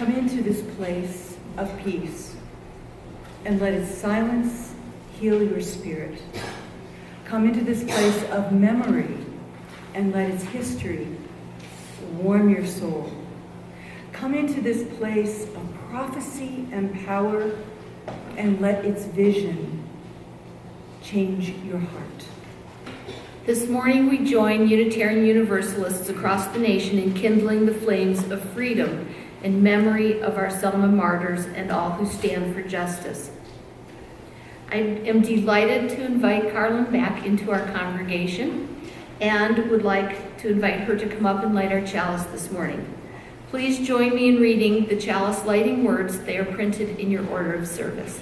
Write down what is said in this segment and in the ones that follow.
Come into this place of peace and let its silence heal your spirit. Come into this place of memory and let its history warm your soul. Come into this place of prophecy and power and let its vision change your heart. This morning we join Unitarian Universalists across the nation in kindling the flames of freedom in memory of our Selma martyrs and all who stand for justice. I am delighted to invite Carlin back into our congregation and would like to invite her to come up and light our chalice this morning. Please join me in reading the chalice lighting words. They are printed in your order of service.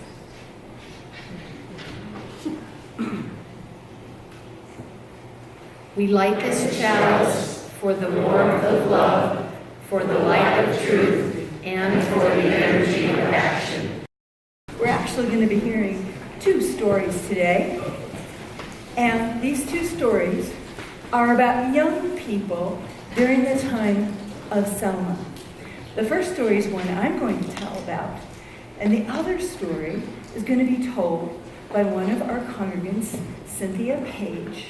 We light this chalice for the warmth of love, for the light of truth, and for the energy of action. We're actually going to be hearing 2 stories today. And these 2 stories are about young people during the time of Selma. The first story is one I'm going to tell about. And the other story is going to be told by one of our congregants, Cynthia Paige,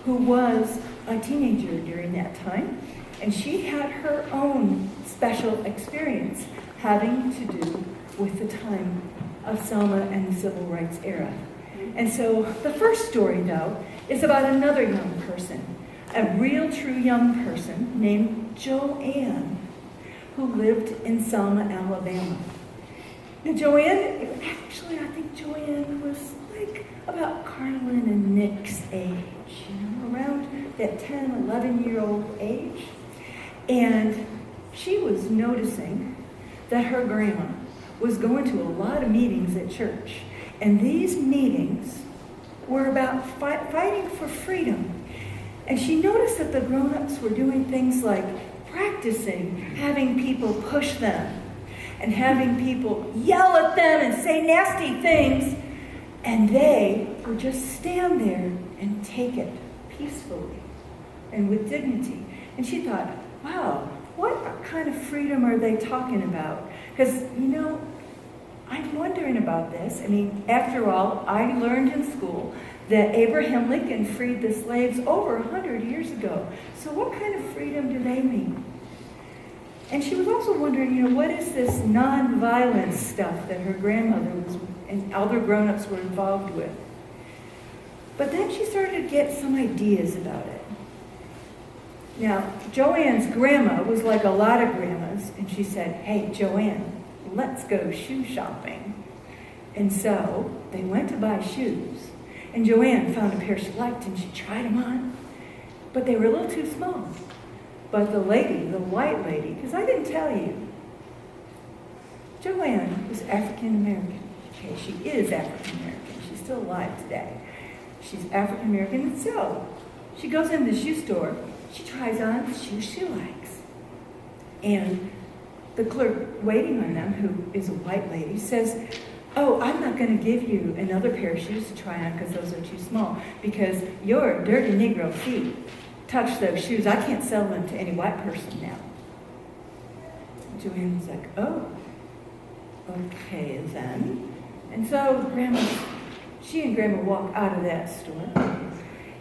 who was a teenager during that time, and she had her own special experience having to do with the time of Selma and the Civil Rights era. And so the first story, though, is about another young person, a real true young person named Joanne, who lived in Selma, Alabama. Now Joanne, actually I think Joanne was like about Carlin and Nick's age, around that 10, 11-year-old age. And she was noticing that her grandma was going to a lot of meetings at church. And these meetings were about fighting for freedom. And she noticed that the grown-ups were doing things like practicing having people push them and having people yell at them and say nasty things. And they would just stand there and take it peacefully and with dignity. And she thought, wow, what kind of freedom are they talking about? Because, I'm wondering about this. I mean, after all, I learned in school that Abraham Lincoln freed the slaves over 100 years ago. So what kind of freedom do they mean? And she was also wondering, what is this nonviolence stuff that her grandmother was and other grown-ups were involved with? But then she started to get some ideas about it. Now, Joanne's grandma was like a lot of grandmas, and she said, hey, Joanne, let's go shoe shopping. And so they went to buy shoes, and Joanne found a pair she liked, and she tried them on, but they were a little too small. But the lady, the white lady, because I didn't tell you, Joanne was African American. Okay, she is African American. She's still alive today. She's African American, and so she goes in the shoe store. She tries on the shoes she likes. And the clerk waiting on them, who is a white lady, says, oh, I'm not going to give you another pair of shoes to try on because those are too small, because your dirty Negro feet touch those shoes. I can't sell them to any white person now. Joanne was like, oh, okay then. And so she and Grandma walk out of that store,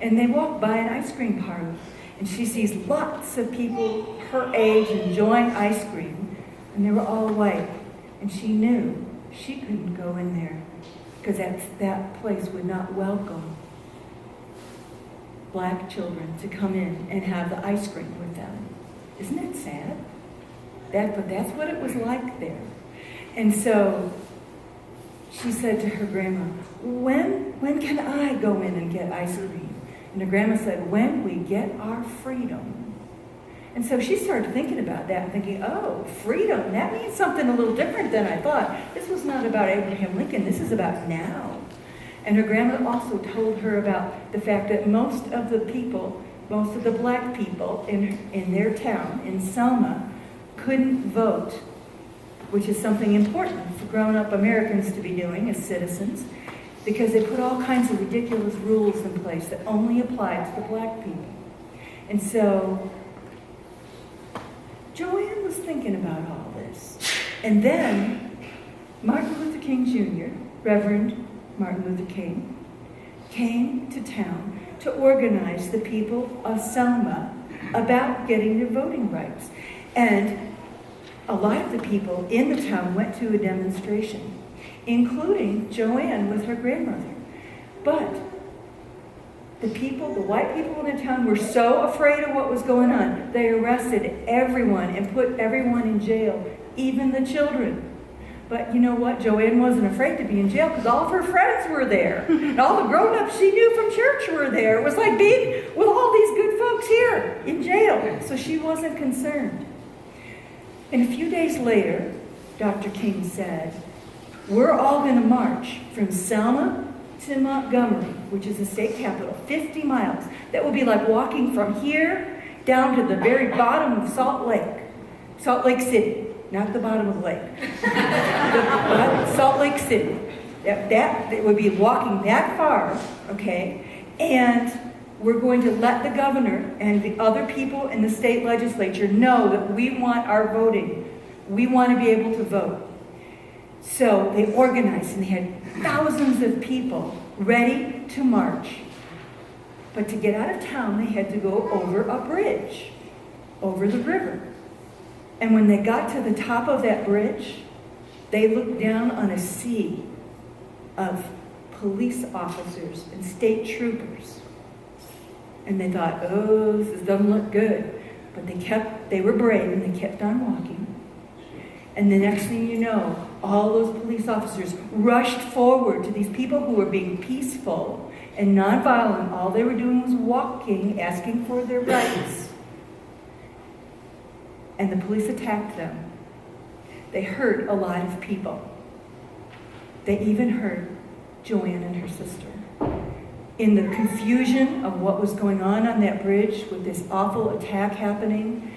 and they walk by an ice cream parlor, and she sees lots of people her age enjoying ice cream, and they were all white, and she knew she couldn't go in there because that place would not welcome black children to come in and have the ice cream with them. Isn't that sad? But that's what it was like there. And so she said to her grandma, when can I go in and get ice cream? And her grandma said, when we get our freedom. And so she started thinking about that, thinking, oh, freedom, that means something a little different than I thought. This was not about Abraham Lincoln, this is about now. And her grandma also told her about the fact that most of the black people in their town, in Selma, couldn't vote, which is something important for grown-up Americans to be doing as citizens, because they put all kinds of ridiculous rules in place that only applied to the black people. And so Joanne was thinking about all this. And then Martin Luther King Jr., Reverend Martin Luther King, came to town to organize the people of Selma about getting their voting rights. And a lot of the people in the town went to a demonstration, including Joanne with her grandmother. But the white people in the town were so afraid of what was going on, they arrested everyone and put everyone in jail, even the children. But you know what? Joanne wasn't afraid to be in jail because all of her friends were there. And all the grown-ups she knew from church were there. It was like being with all these good folks here in jail. So she wasn't concerned. And a few days later, Dr. King said, we're all going to march from Selma to Montgomery, which is the state capital, 50 miles. That will be like walking from here down to the very bottom of Salt Lake City. Not the bottom of the lake. Salt Lake City. It would be walking that far, okay? And we're going to let the governor and the other people in the state legislature know that we want our voting. We want to be able to vote. So they organized and they had thousands of people ready to march. But to get out of town, they had to go over a bridge, over the river. And when they got to the top of that bridge, they looked down on a sea of police officers and state troopers. And they thought, oh, this doesn't look good. But they were brave and they kept on walking. And the next thing you know, all those police officers rushed forward to these people who were being peaceful and nonviolent. All they were doing was walking, asking for their rights. And the police attacked them. They hurt a lot of people. They even hurt Joanne and her sister. In the confusion of what was going on that bridge with this awful attack happening,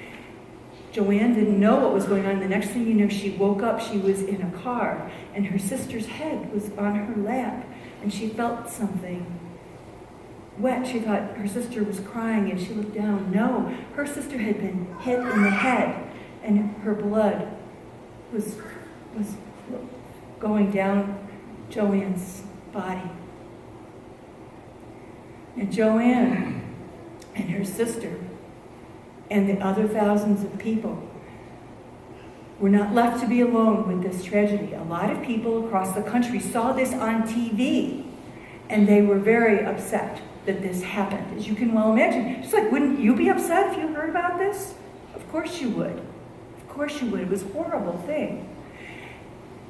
Joanne didn't know what was going on. The next thing you know, she woke up, she was in a car, and her sister's head was on her lap, and she felt something wet. She thought her sister was crying, and she looked down. No, her sister had been hit in the head, and her blood was going down Joanne's body. And Joanne and her sister and the other thousands of people were not left to be alone with this tragedy. A lot of people across the country saw this on TV, and they were very upset that this happened, as you can well imagine. Just like, wouldn't you be upset if you heard about this? Of course you would. Of course you would. It was a horrible thing.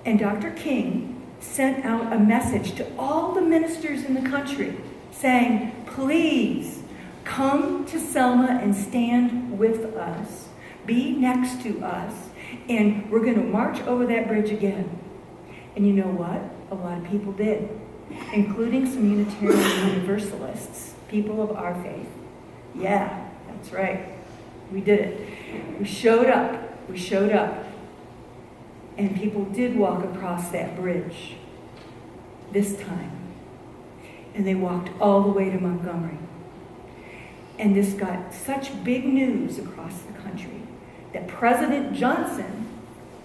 And Dr. King sent out a message to all the ministers in the country saying, please come to Selma and stand with us. Be next to us. And we're going to march over that bridge again. And you know what? A lot of people did, including some Unitarian Universalists, people of our faith. Yeah, that's right. We did it. We showed up. And people did walk across that bridge this time. And they walked all the way to Montgomery. And this got such big news across the country that President Johnson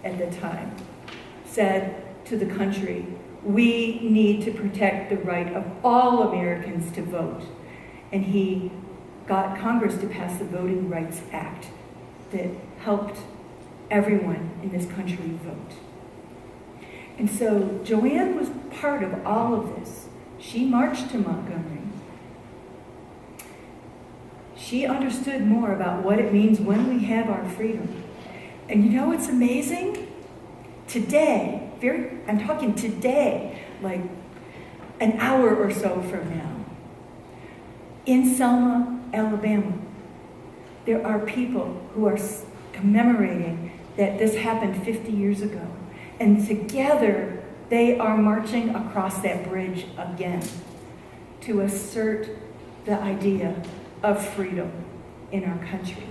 at the time said to the country, we need to protect the right of all Americans to vote. And he got Congress to pass the Voting Rights Act that helped everyone in this country vote. And so Joanne was part of all of this. She marched to Montgomery. She understood more about what it means when we have our freedom. And you know what's amazing? Today, I'm talking today, like an hour or so from now, in Selma, Alabama, there are people who are commemorating that this happened 50 years ago. And together, they are marching across that bridge again to assert the idea of freedom in our country.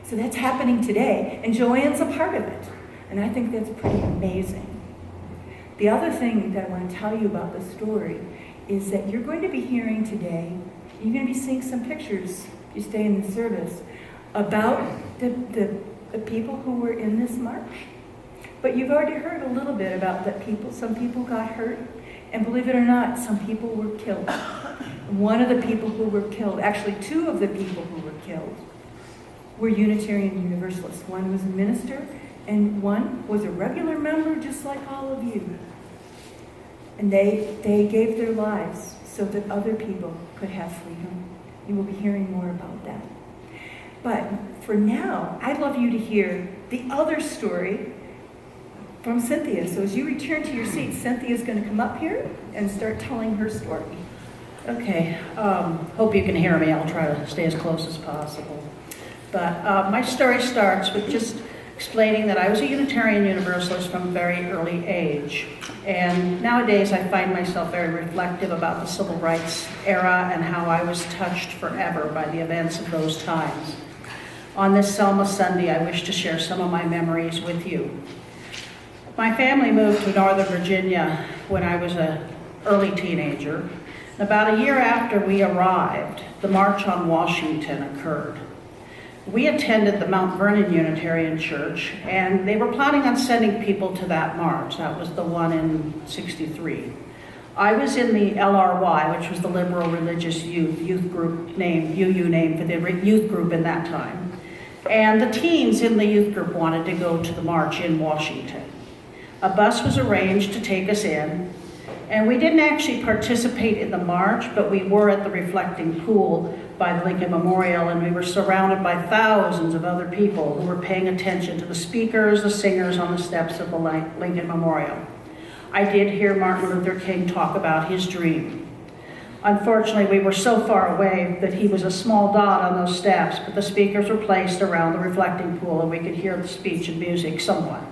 So that's happening today, and Joanne's a part of it. And I think that's pretty amazing. The other thing that I want to tell you about the story is that you're going to be hearing today, you're going to be seeing some pictures, if you stay in the service, about the people who were in this march. But you've already heard a little bit about that some people got hurt, and believe it or not, some people were killed. One of the people who were killed, actually two of the people who were killed, were Unitarian Universalists. One was a minister, and one was a regular member just like all of you. And they gave their lives so that other people could have freedom. You will be hearing more about that. But for now, I'd love you to hear the other story from Cynthia. So as you return to your seat, Cynthia's going to come up here and start telling her story. Okay, hope you can hear me. I'll try to stay as close as possible. But my story starts with just explaining that I was a Unitarian Universalist from a very early age. And nowadays I find myself very reflective about the civil rights era and how I was touched forever by the events of those times. On this Selma Sunday, I wish to share some of my memories with you. My family moved to Northern Virginia when I was an early teenager. About a year after we arrived, the March on Washington occurred. We attended the Mount Vernon Unitarian Church, and they were planning on sending people to that march. That was the one in '63. I was in the LRY, which was the Liberal Religious Youth Group name, UU name for the youth group in that time. And the teens in the youth group wanted to go to the march in Washington. A bus was arranged to take us in, and we didn't actually participate in the march, but we were at the reflecting pool by the Lincoln Memorial, and we were surrounded by thousands of other people who were paying attention to the speakers, the singers on the steps of the Lincoln Memorial. I did hear Martin Luther King talk about his dream. Unfortunately, we were so far away that he was a small dot on those steps, but the speakers were placed around the reflecting pool, and we could hear the speech and music somewhat.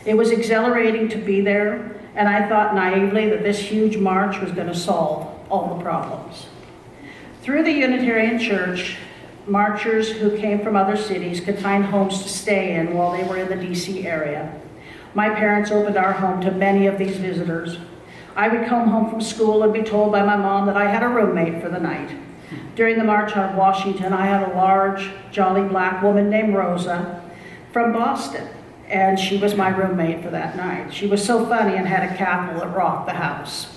It was exhilarating to be there, and I thought naively that this huge march was going to solve all the problems. Through the Unitarian Church, marchers who came from other cities could find homes to stay in while they were in the DC area. My parents opened our home to many of these visitors. I would come home from school and be told by my mom that I had a roommate for the night. During the March on Washington, I had a large, jolly black woman named Rosa from Boston, and she was my roommate for that night. She was so funny and had a cackle that rocked the house.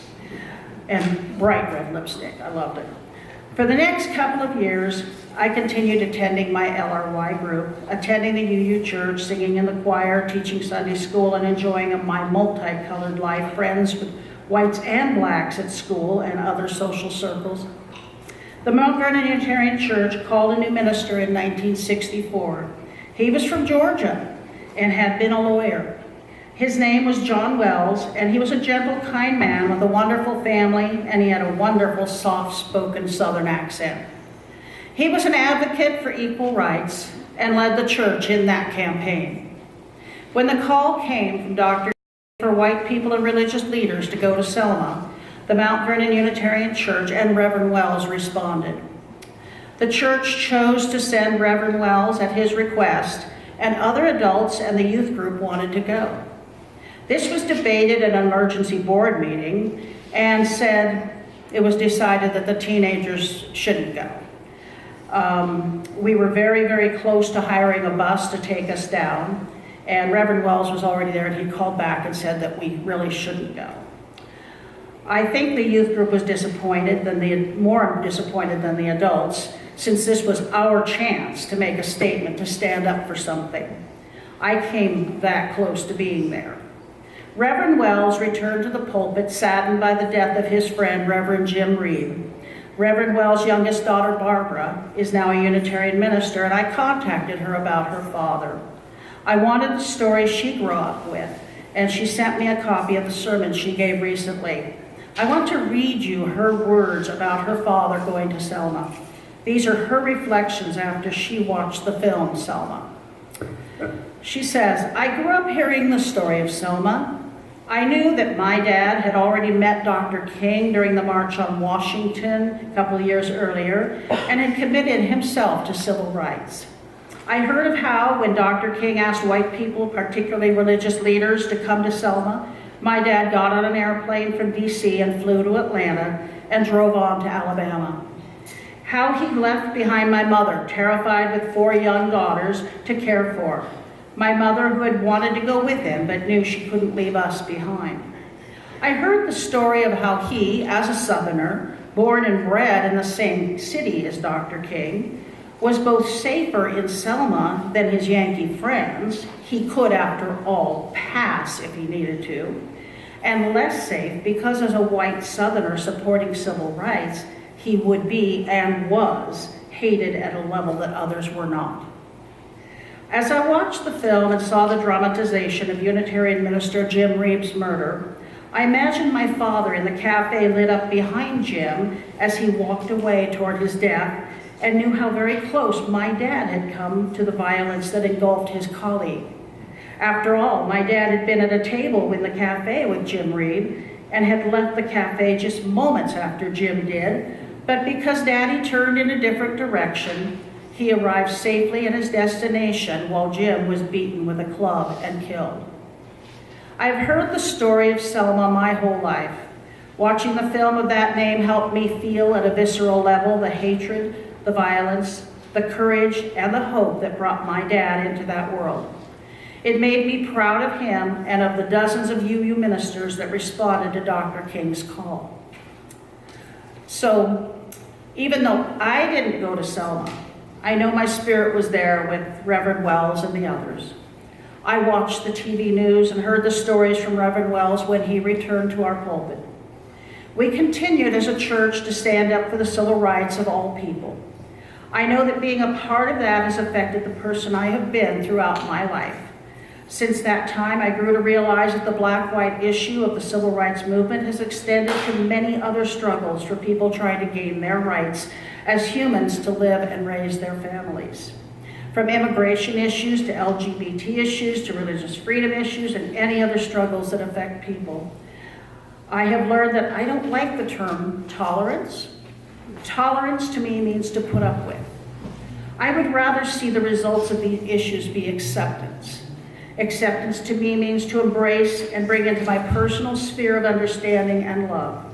And bright red lipstick, I loved it. For the next couple of years, I continued attending my LRY group, attending the UU church, singing in the choir, teaching Sunday school, and enjoying my multicolored life, friends with whites and blacks at school and other social circles. The Mount Vernon Unitarian Church called a new minister in 1964. He was from Georgia and had been a lawyer. His name was John Wells, and he was a gentle, kind man with a wonderful family, and he had a wonderful, soft-spoken Southern accent. He was an advocate for equal rights and led the church in that campaign. When the call came from Dr. for white people and religious leaders to go to Selma, the Mount Vernon Unitarian Church and Reverend Wells responded. The church chose to send Reverend Wells at his request, and other adults and the youth group wanted to go. This was debated at an emergency board meeting and said it was decided that the teenagers shouldn't go. We were very, very close to hiring a bus to take us down, and Reverend Wells was already there, and he called back and said that we really shouldn't go. I think the youth group was more disappointed than the adults, since this was our chance to make a statement, to stand up for something. I came that close to being there. Reverend Wells returned to the pulpit saddened by the death of his friend, Reverend Jim Reed. Reverend Wells' youngest daughter, Barbara, is now a Unitarian minister, and I contacted her about her father. I wanted the story she grew up with, and she sent me a copy of the sermon she gave recently. I want to read you her words about her father going to Selma. These are her reflections after she watched the film Selma. She says, I grew up hearing the story of Selma. I knew that my dad had already met Dr. King during the March on Washington a couple of years earlier and had committed himself to civil rights. I heard of how when Dr. King asked white people, particularly religious leaders, to come to Selma, my dad got on an airplane from DC and flew to Atlanta and drove on to Alabama. How he left behind my mother, terrified with 4 young daughters, to care for. my mother, who had wanted to go with him but knew she couldn't leave us behind. I heard the story of how he, as a Southerner, born and bred in the same city as Dr. King, was both safer in Selma than his Yankee friends. He could, after all, pass if he needed to, and less safe because as a white Southerner supporting civil rights, he would be and was hated at a level that others were not. As I watched the film and saw the dramatization of Unitarian minister Jim Reeb's murder, I imagined my father in the cafe lit up behind Jim as he walked away toward his death, and knew how very close my dad had come to the violence that engulfed his colleague. After all, my dad had been at a table in the cafe with Jim Reeb and had left the cafe just moments after Jim did, but because Daddy turned in a different direction, he arrived safely at his destination while Jim was beaten with a club and killed. I've heard the story of Selma my whole life. Watching the film of that name helped me feel at a visceral level the hatred, the violence, the courage, and the hope that brought my dad into that world. It made me proud of him and of the dozens of UU ministers that responded to Dr. King's call. So, even though I didn't go to Selma, I know my spirit was there with Reverend Wells and the others. I watched the TV news and heard the stories from Reverend Wells when he returned to our pulpit. We continued as a church to stand up for the civil rights of all people. I know that being a part of that has affected the person I have been throughout my life. Since that time, I grew to realize that the black-white issue of the civil rights movement has extended to many other struggles for people trying to gain their rights as humans to live and raise their families. From immigration issues to LGBT issues to religious freedom issues and any other struggles that affect people. I have learned that I don't like the term tolerance. Tolerance to me means to put up with. I would rather see the results of these issues be acceptance. Acceptance to me means to embrace and bring into my personal sphere of understanding and love.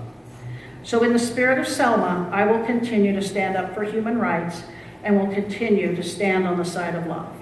So in the spirit of Selma, I will continue to stand up for human rights and will continue to stand on the side of love.